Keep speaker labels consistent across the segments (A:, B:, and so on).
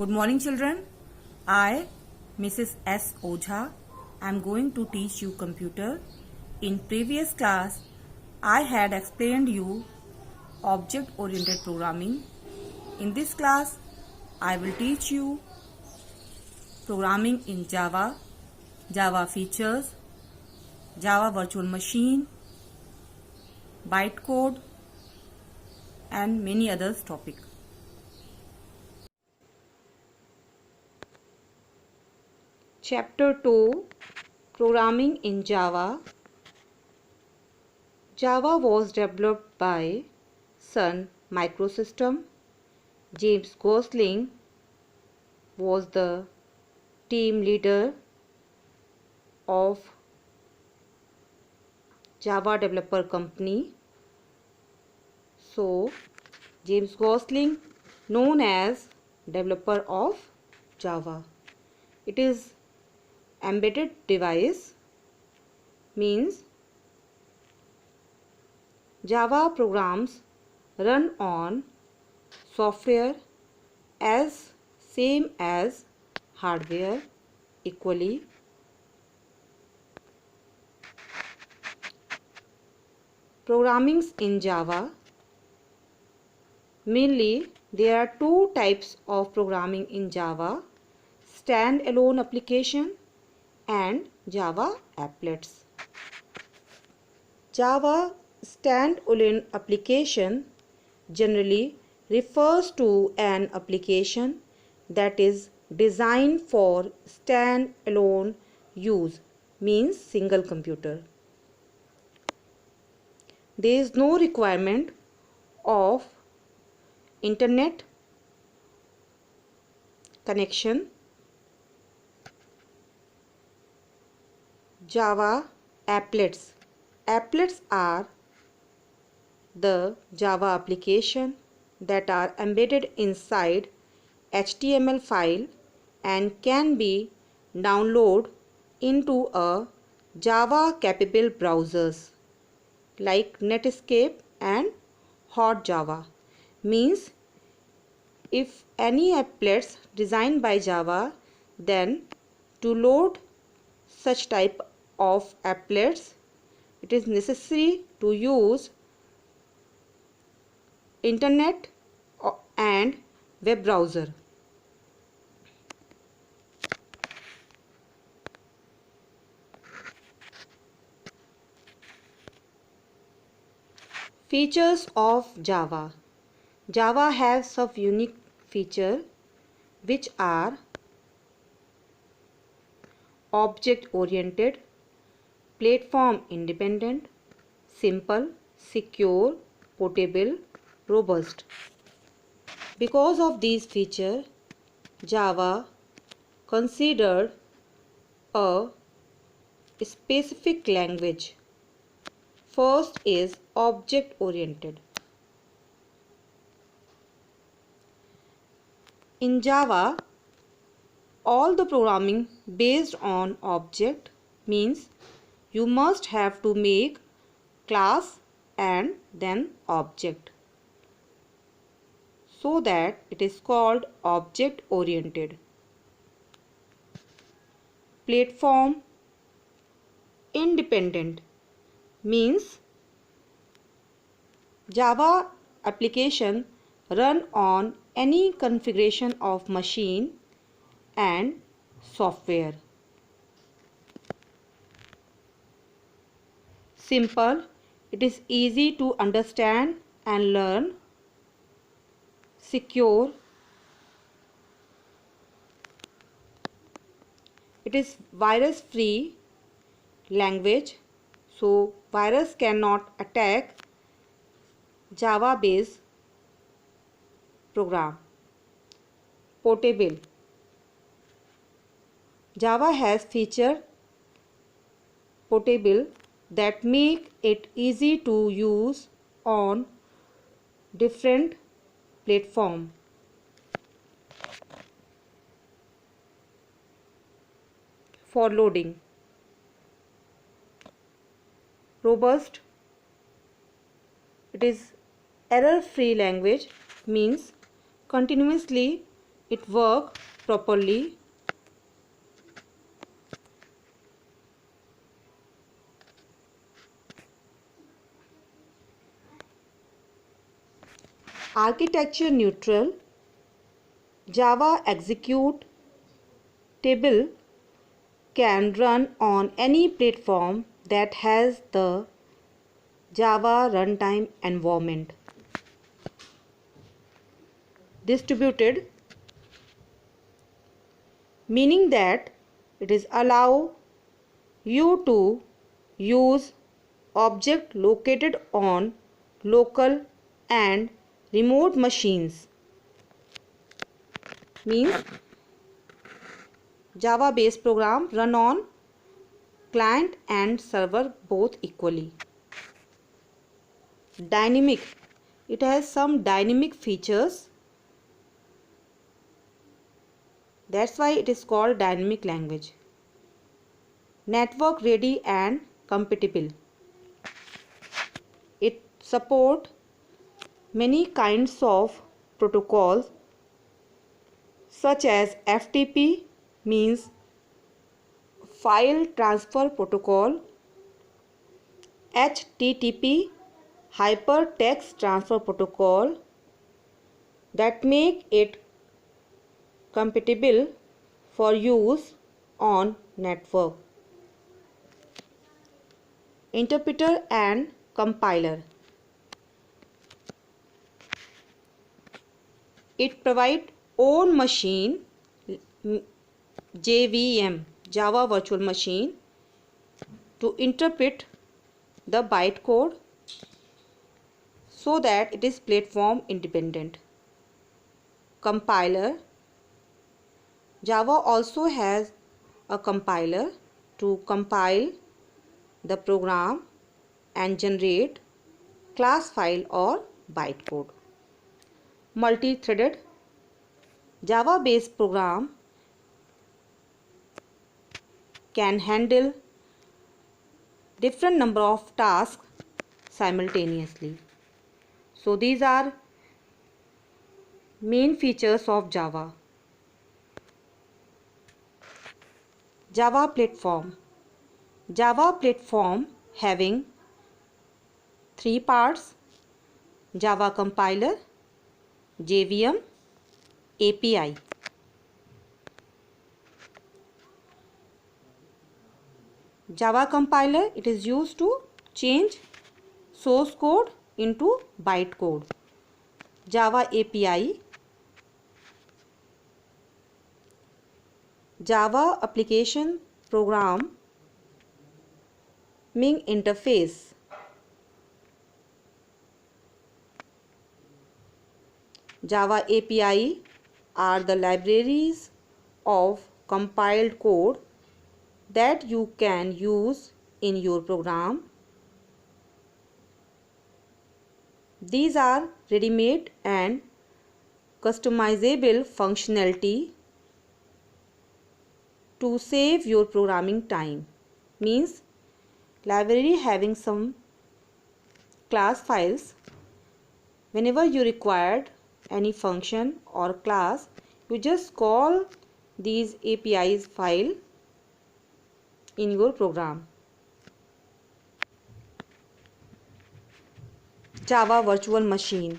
A: Good morning, children. I, Mrs. S. Ojha, am going to teach you computer. In previous class, I had explained you object-oriented programming. In this class, I will teach you programming in Java, Java features, Java virtual machine, bytecode, and many others topic. Chapter 2, Programming in Java. Java was developed by Sun Microsystem. James Gosling was the team leader of Java Developer Company. So, James Gosling known as developer of Java. It is embedded device, means Java programs run on software as same as hardware equally. Programmings in Java. Mainly, there are two types of programming in Java: standalone application and Java applets. Java standalone application generally refers to an application that is designed for standalone use, means single computer. There is no requirement of internet connection. Java applets. Applets are the Java application that are embedded inside HTML file and can be downloaded into a Java capable browsers like Netscape and Hot Java. Means if any applets designed by Java, then to load such type of applets, it is necessary to use internet and web browser. Features of Java. Java has some unique features which are object oriented, platform independent, simple, secure, portable, robust. Because of these features, Java considered a specific language. First is object oriented. In Java, all the programming based on object, means you must have to make class and then object, so that it is called object oriented. Platform independent, means Java application run on any configuration of machine and software. Simple, it is easy to understand and learn. Secure, it is virus free language, so virus cannot attack Java based program. Portable, Java has feature portable that make it easy to use on different platform. For loading. Robust, it is error free language, means continuously it work properly. Architecture neutral. Java executable can run on any platform that has the Java runtime environment. Distributed, meaning that it is allow you to use object located on local and remote machines. Means Java based program run on client and server both equally. Dynamic, it has some dynamic features, that's why it is called dynamic language. Network ready and compatible, it support many kinds of protocols such as FTP, means file transfer protocol, HTTP, hypertext transfer protocol, that make it compatible for use on network. Interpreter and compiler, it provide own machine, JVM, Java Virtual Machine, to interpret the bytecode so that it is platform independent. Compiler, Java also has a compiler to compile the program and generate class file or bytecode. Multi-threaded, Java based program can handle different number of tasks simultaneously. So these are main features of Java. Java platform. Java platform having three parts: Java compiler, JVM, API. Java compiler, it is used to change source code into bytecode. Java API, Java application programming interface. Java API are the libraries of compiled code that you can use in your program. These are ready-made and customizable functionality to save your programming time. Means library having some class files. Whenever you required any function or class, you just call these APIs file in your program. Java Virtual Machine,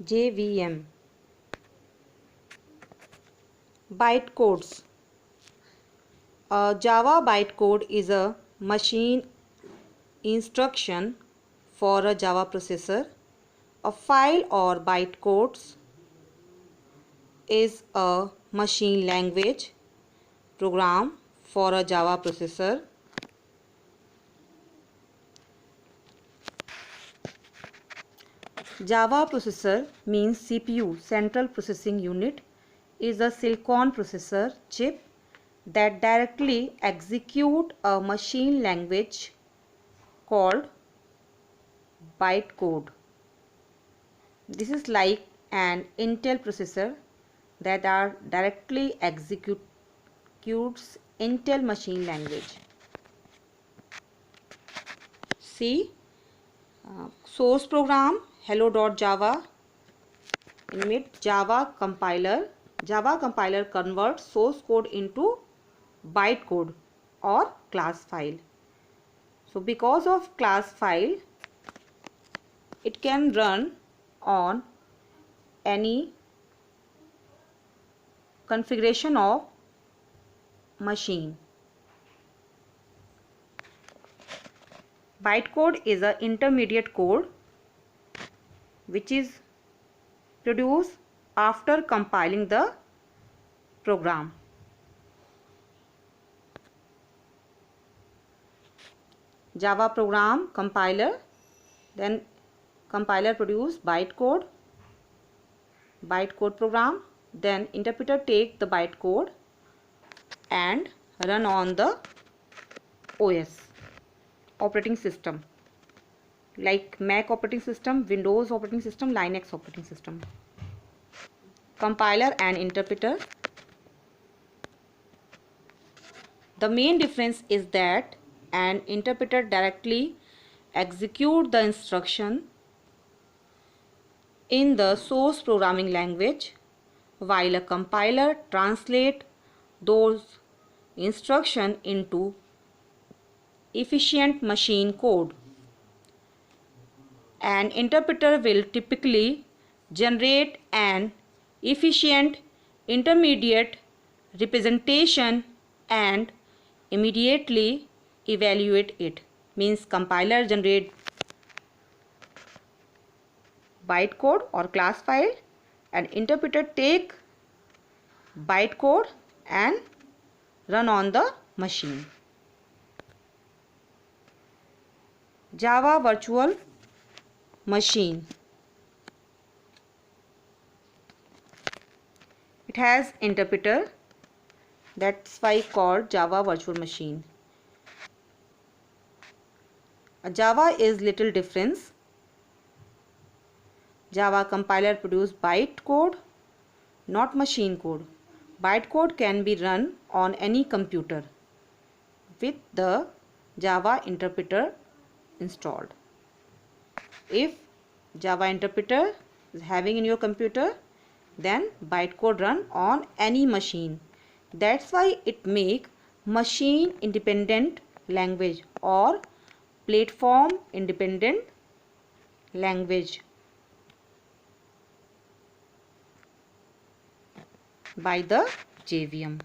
A: JVM. Bytecodes. A Java bytecode is a machine instruction for a Java processor. A file or bytecodes is a machine language program for a Java processor. Java processor means CPU, Central Processing Unit, is a silicon processor chip that directly execute a machine language called bytecode. This is like an Intel processor that are directly executes Intel machine language. See, source program hello.java. Emit Java compiler. Java compiler converts source code into bytecode or class file. So because of class file, it can run on any configuration of machine. Bytecode is an intermediate code which is produced after compiling the program. Java program compiler, then compiler produce bytecode program, then interpreter take the bytecode and run on the OS operating system like Mac operating system, Windows operating system, Linux operating system. Compiler and interpreter. The main difference is that an interpreter directly executes the instruction in the source programming language, while a compiler translates those instructions into efficient machine code. An interpreter will typically generate an efficient intermediate representation and immediately evaluate it. Means compiler generate bytecode or class file and interpreter take bytecode and run on the machine. Java virtual machine. It has interpreter, that's why called Java virtual machine. Java is little difference. Java compiler produce bytecode, not machine code. Bytecode can be run on any computer with the Java interpreter installed. If Java interpreter is having in your computer, then bytecode run on any machine. That's why it make machine independent language or platform independent language by the JVM.